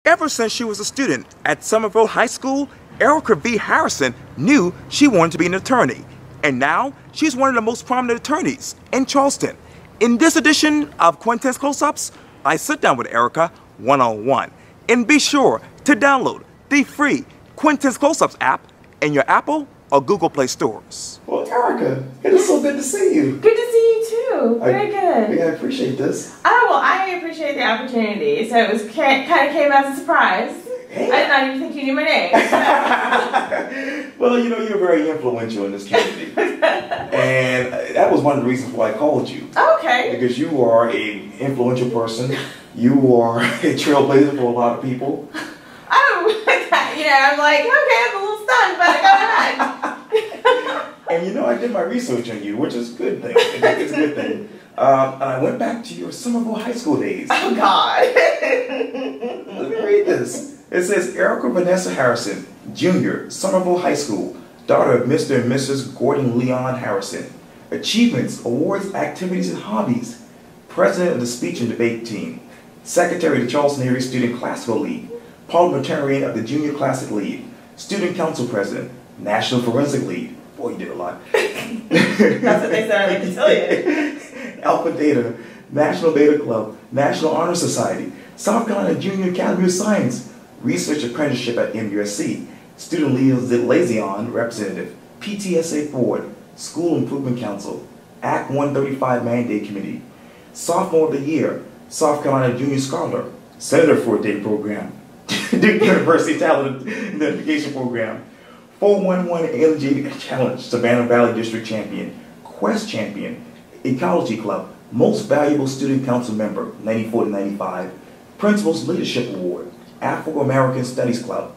Ever since she was a student at Summerville High School, Erika Harrison knew she wanted to be an attorney. And now, she's one of the most prominent attorneys in Charleston. In this edition of Quintin's Close-Ups, I sit down with Erika one-on-one. And be sure to download the free Quintin's Close-Ups app in your Apple or Google Play stores. Well, Erika, it is so good to see you. Good to see you too. Very good. Yeah, I appreciate this. Oh, well, I appreciate the opportunity. So it was kind of came as a surprise. Hey. I did not even think you knew my name. Well, you know, you're very influential in this community. And that was one of the reasons why I called you. Okay. Because you are an influential person. You are a trailblazer for a lot of people. Oh, you know, I'm like, okay, I'm a little stunned, but go ahead. And you know, I did my research on you, which is a good thing. It's a good thing. And I went back to your Summerville High School days. Oh, God. Let me read this. It says, Erika Vanessa Harrison, Jr., Summerville High School, daughter of Mr. and Mrs. Gordon Leon Harrison. Achievements, awards, activities, and hobbies. President of the Speech and Debate Team. Secretary of the Charleston Area Student Classical League. Parliamentarian of the Junior Classic League. Student Council President. National Forensic League. Boy, you did a lot. That's what they said I like to tell you. Alpha Data. National Data Club. National Honor Society. South Carolina Junior Academy of Science. Research Apprenticeship at MUSC, Student Liaison Representative, PTSA Board, School Improvement Council, Act 135 Mandate Committee, Sophomore of the Year, South Carolina Junior Scholar, Senator for a Day Program, Duke University Talent Identification Program, 411 ALJ Challenge, Savannah Valley District Champion, Quest Champion, Ecology Club, Most Valuable Student Council Member, 94 to 95, Principals Leadership Award, Afro-American Studies Club,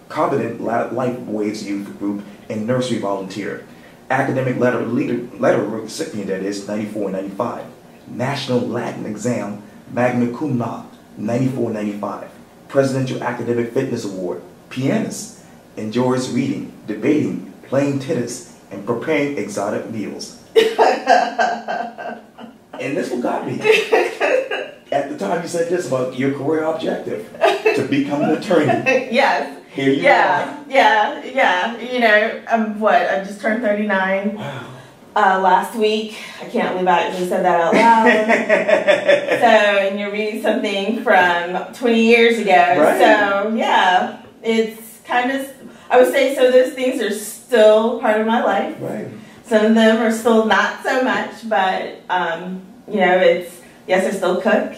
Covenant Life Waves Youth Group, and Nursery Volunteer. Academic letter recipient, that is, 94 and 95. National Latin Exam, Magna Cum Laude, 94 and 95. Presidential Academic Fitness Award, pianist, enjoys reading, debating, playing tennis, and preparing exotic meals. And this what got me. At the time you said this about your career objective, to become an attorney. Yes. Here you are. Yeah. You know, I just turned 39. Wow. Last week. I can't believe I actually said that out loud. So, and you're reading something from 20 years ago. Right. So, yeah, it's kind of, I would say, so those things are still part of my life. Right. Some of them are still not so much, but, you know, yes, I still cook.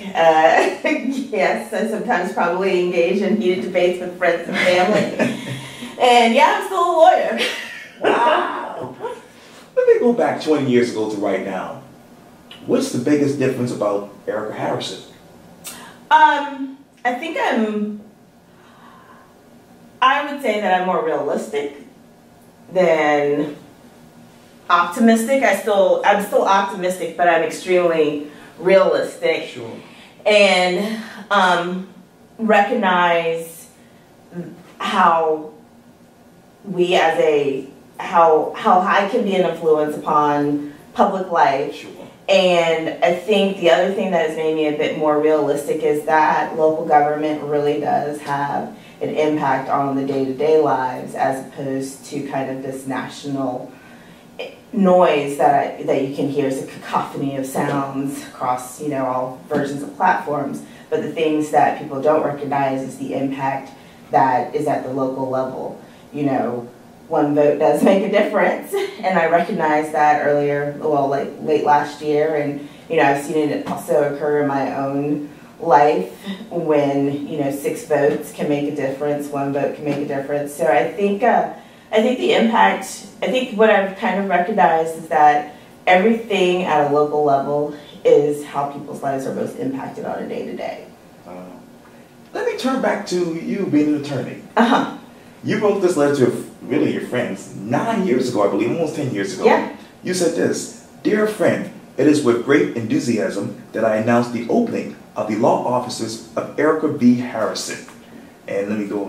Yes, I sometimes probably engage in heated debates with friends and family. And yeah, I'm still a lawyer. Wow. Let me go back 20 years ago to right now. What's the biggest difference about Erika Harrison? I think I would say that I'm more realistic than optimistic. I'm still optimistic, but I'm extremely realistic. Sure. And recognize how we how I can be an influence upon public life. Sure. And I think the other thing that has made me a bit more realistic is that local government really does have an impact on the day-to-day lives, as opposed to kind of this national noise that you can hear as a cacophony of sounds across, you know, all versions of platforms. But the things that people don't recognize is the impact that is at the local level. You know, one vote does make a difference, and I recognized that earlier, well, like late last year, and you know, I've seen it also occur in my own life when, you know, 6 votes can make a difference, 1 vote can make a difference. So I think the impact, I think what I've kind of recognized is that everything at a local level is how people's lives are most impacted on a day-to-day. Let me turn back to you being an attorney. Uh-huh. You wrote this letter to really your friends 9 years ago, I believe, almost 10 years ago. Yeah. You said this: Dear friend, it is with great enthusiasm that I announce the opening of the law offices of Erika Harrison. And let me go,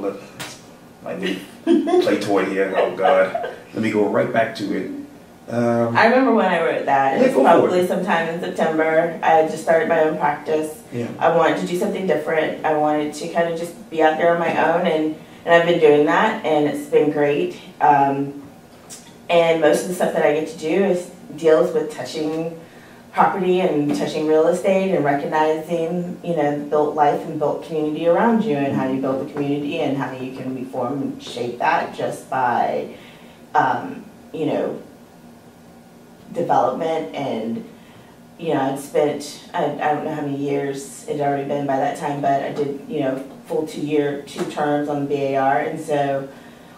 my new play toy here, oh God. Let me go right back to it. I remember when I wrote that. It was probably sometime in September. I had just started my own practice. Yeah. I wanted to do something different. I wanted to kind of just be out there on my own, and I've been doing that, and it's been great. And most of the stuff that I get to do deals with touching property and touching real estate and recognizing, you know, built life and built community around you, and how you build the community and how you can reform and shape that just by, you know, development. And you know, I'd spent, I don't know how many years it had already been by that time, but I did, you know, full 2 terms on the BAR, and so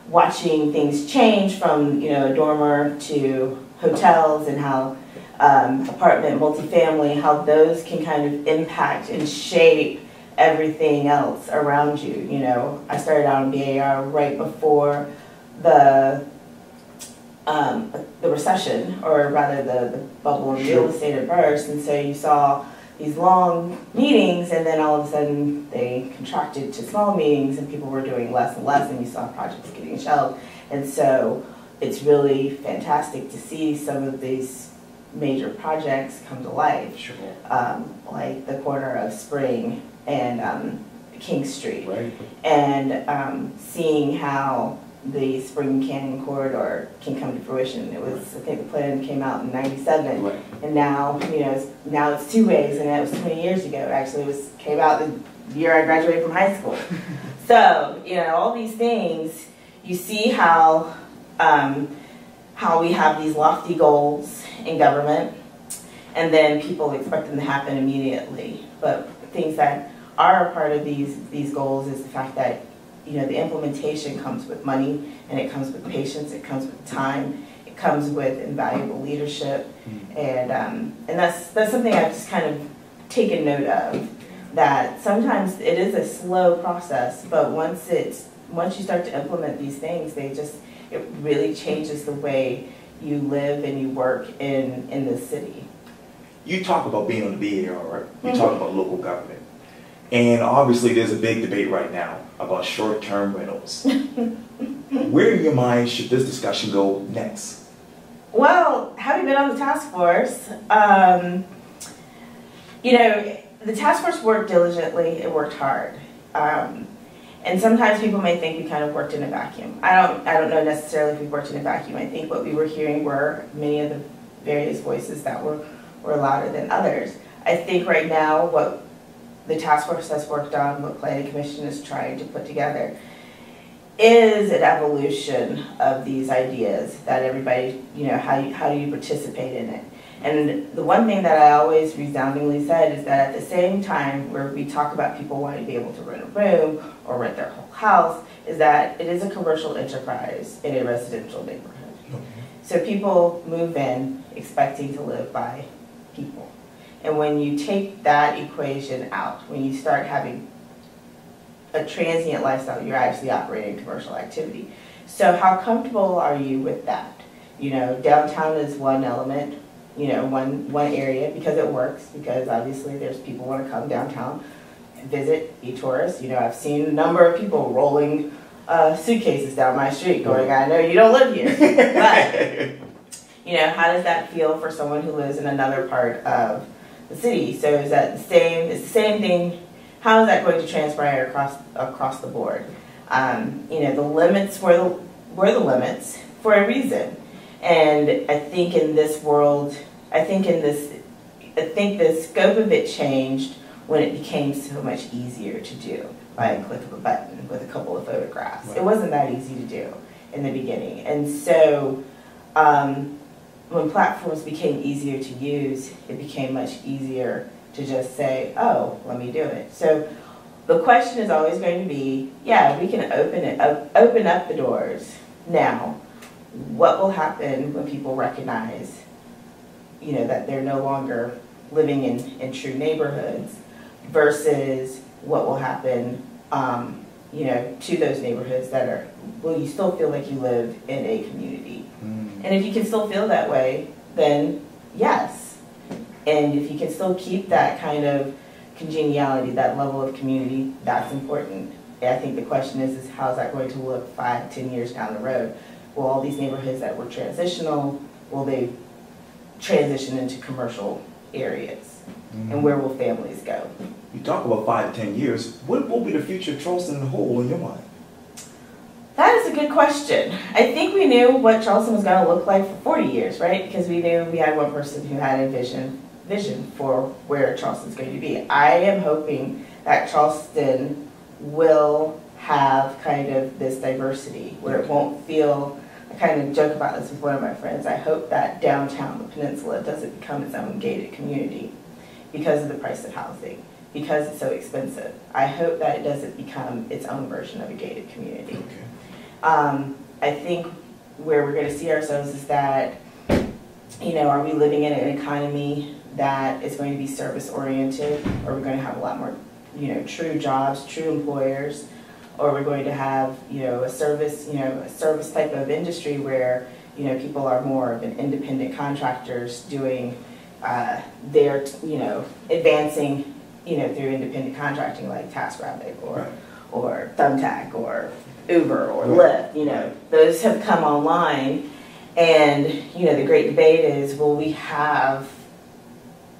watching things change from, you know, a dormer to hotels, and how apartment, multifamily, how those can kind of impact and shape everything else around you. You know, I started out on BAR right before the recession, or rather the bubble in real estate had burst, and so you saw these long meetings, and then all of a sudden they contracted to small meetings, and people were doing less and less, and you saw projects getting shelved. And so it's really fantastic to see some of these major projects come to life, Sure. like the corner of Spring and King Street, Right. and seeing how the Spring Canyon corridor can come to fruition. It was, I think the plan came out in '97, Right. and now, you know, now it's two ways, and that was 20 years ago. It actually came out the year I graduated from high school. So, you know, all these things, you see how we have these lofty goals in government, and then people expect them to happen immediately. But things that are a part of these goals is the fact that, you know, the implementation comes with money, and it comes with patience, it comes with time, it comes with invaluable leadership, and that's something I've just kind of taken note of, that sometimes it is a slow process, but once you start to implement these things, it really changes the way you live and you work in the city. You talk about being on the BAR, right? You talk about local government. And obviously there's a big debate right now about short-term rentals. Where in your mind should this discussion go next? Well, having been on the task force, you know, the task force worked diligently, it worked hard. And sometimes people may think we kind of worked in a vacuum. I don't know necessarily if we worked in a vacuum. I think what we were hearing were many of the various voices that were louder than others. I think right now what the task force has worked on, what Planning Commission is trying to put together, is an evolution of these ideas that everybody, you know, how do you participate in it? And the one thing that I always resoundingly said is that at the same time where we talk about people wanting to be able to rent a room or rent their whole house, is that it is a commercial enterprise in a residential neighborhood. Okay. So people move in expecting to live by people. And when you take that equation out, when you start having a transient lifestyle, you're actually operating commercial activity. So how comfortable are you with that? You know, downtown is one element, you know, one area, because it works, because obviously there's people want to come downtown and visit, be tourists. You know, I've seen a number of people rolling suitcases down my street going, I know you don't live here. But, you know, how does that feel for someone who lives in another part of the city? So is that the same? It's the same thing. How is that going to transpire across the board? You know, the limits were the limits for a reason, and I think in this world, I think the scope of it changed when it became so much easier to do by a click of a button with a couple of photographs. Right. It wasn't that easy to do in the beginning, and so when platforms became easier to use, it became much easier to just say, oh, let me do it. So the question is always going to be, yeah, we can open up the doors. Now, what will happen when people recognize, you know, that they're no longer living in true neighborhoods, versus what will happen, you know, to those neighborhoods that are, will you still feel like you live in a community? And if you can still feel that way, then yes. And if you can still keep that kind of congeniality, that level of community, that's important. And I think the question is how's that going to look 5, 10 years down the road? Will all these neighborhoods that were transitional will they transition into commercial areas? And where will families go? You talk about 5 to 10 years. What will be the future of Charleston as a whole in your mind? That is a good question. I think we knew what Charleston was going to look like for 40 years, right? Because we knew we had one person who had a vision for where Charleston's going to be. I am hoping that Charleston will have kind of this diversity where it won't feel, I kind of joke about this with one of my friends, I hope that downtown, the peninsula, doesn't become its own gated community because of the price of housing, because it's so expensive. I hope that it doesn't become its own version of a gated community. Okay. I think where we're going to see ourselves is that, you know, are we living in an economy that is going to be service oriented, or are we going to have a lot more, you know, true jobs, true employers, or we're going to have, you know, a service type of industry where, you know, people are more of an independent contractors doing their, you know, advancing, you know, through independent contracting like TaskRabbit or Thumbtack or Uber or Lyft, you know, those have come online, and, you know, the great debate is, will we have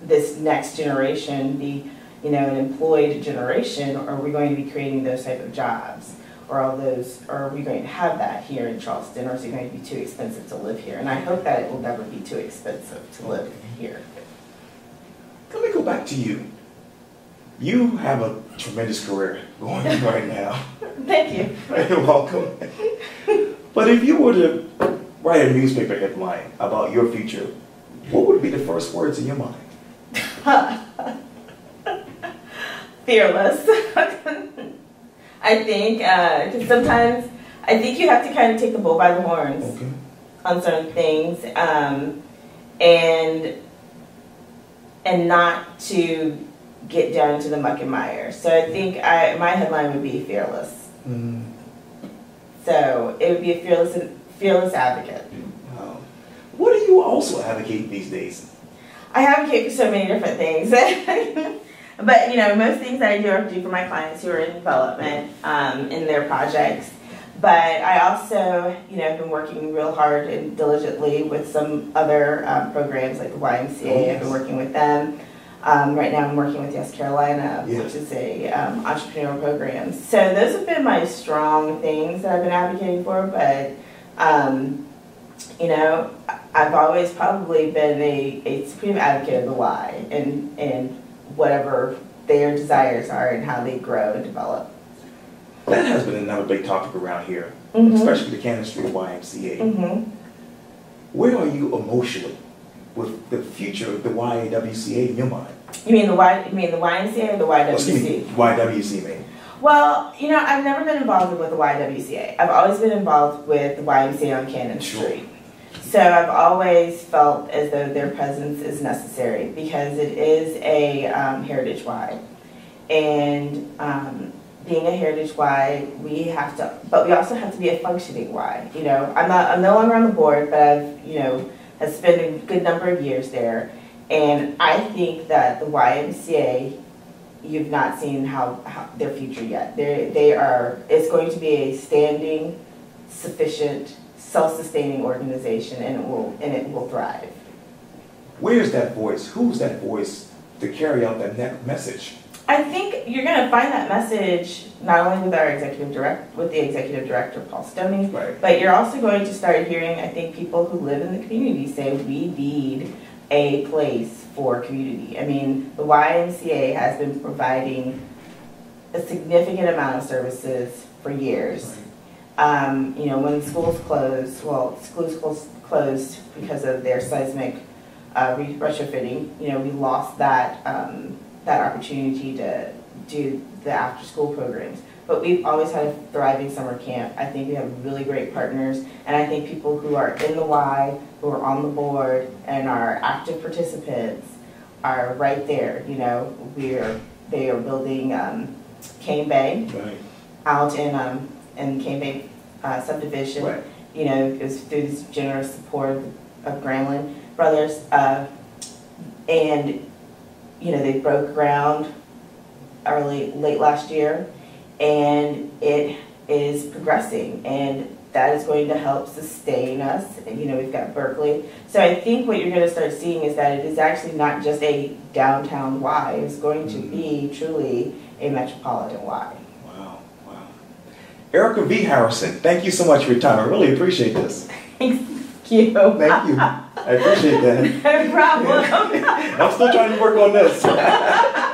this next generation be, you know, an employed generation, or are we going to be creating those type of jobs? Or are we going to have that here in Charleston, or is it going to be too expensive to live here? And I hope that it will never be too expensive to live here. Let me go back to you. You have a tremendous career going on right now. Thank you. You're welcome. But if you were to write a newspaper headline about your future, what would be the first words in your mind? Fearless. I think, because sometimes I think you have to kind of take the bull by the horns on certain things, and not to get down into the muck and mire. So I think my headline would be fearless. So it would be a fearless advocate. Wow. What do you also advocate these days? I advocate for so many different things. But, you know, most things that I do are to do for my clients who are in development in their projects. But I also, you know, have been working real hard and diligently with some other programs like the YMCA. I've been working with them. Right now I'm working with Yes Carolina, which is a entrepreneurial program. So those have been my strong things that I've been advocating for. But, you know, I've always probably been a supreme advocate of the why and whatever their desires are and how they grow and develop. That has been another big topic around here, especially the Cannon Street YMCA. Where are you emotionally with the future of the YWCA in your mind? You mean the YMCA or the YWCA? Excuse me, YWCA, maybe. Well, you know, I've never been involved with the YWCA. I've always been involved with the YMCA on Cannon Street. So I've always felt as though their presence is necessary because it is a heritage Y, and being a heritage Y, but we also have to be a functioning Y. You know, I'm no longer on the board, but I've, you know, has spent a good number of years there, and I think that the YMCA, you've not seen how their future yet. It's going to be a standing, sufficient, self-sustaining organization, and it will thrive. Where's that voice? Who's that voice to carry out that message? I think you're going to find that message not only with the executive director Paul Stoney, but you're also going to start hearing, I think, people who live in the community say we need a place for community. I mean, the YMCA has been providing a significant amount of services for years. You know, when schools closed, schools closed because of their seismic retrofitting, you know, we lost that opportunity to do the after-school programs. But we've always had a thriving summer camp. I think we have really great partners, and I think people who are in the Y, who are on the board, and are active participants are right there. You know, they are building Cane Bay out in Cane Bay subdivision. You know, it was through this generous support of Gramlin Brothers, and you know, they broke ground late last year, and it is progressing. And that is going to help sustain us. You know, we've got Berkeley. So I think what you're going to start seeing is that it is actually not just a downtown Y. It's going to be truly a metropolitan Y. Wow, wow. Erika V. Harrison, thank you so much for your time. I really appreciate this. Thank you. Thank you. I appreciate that. No problem. I'm still trying to work on this.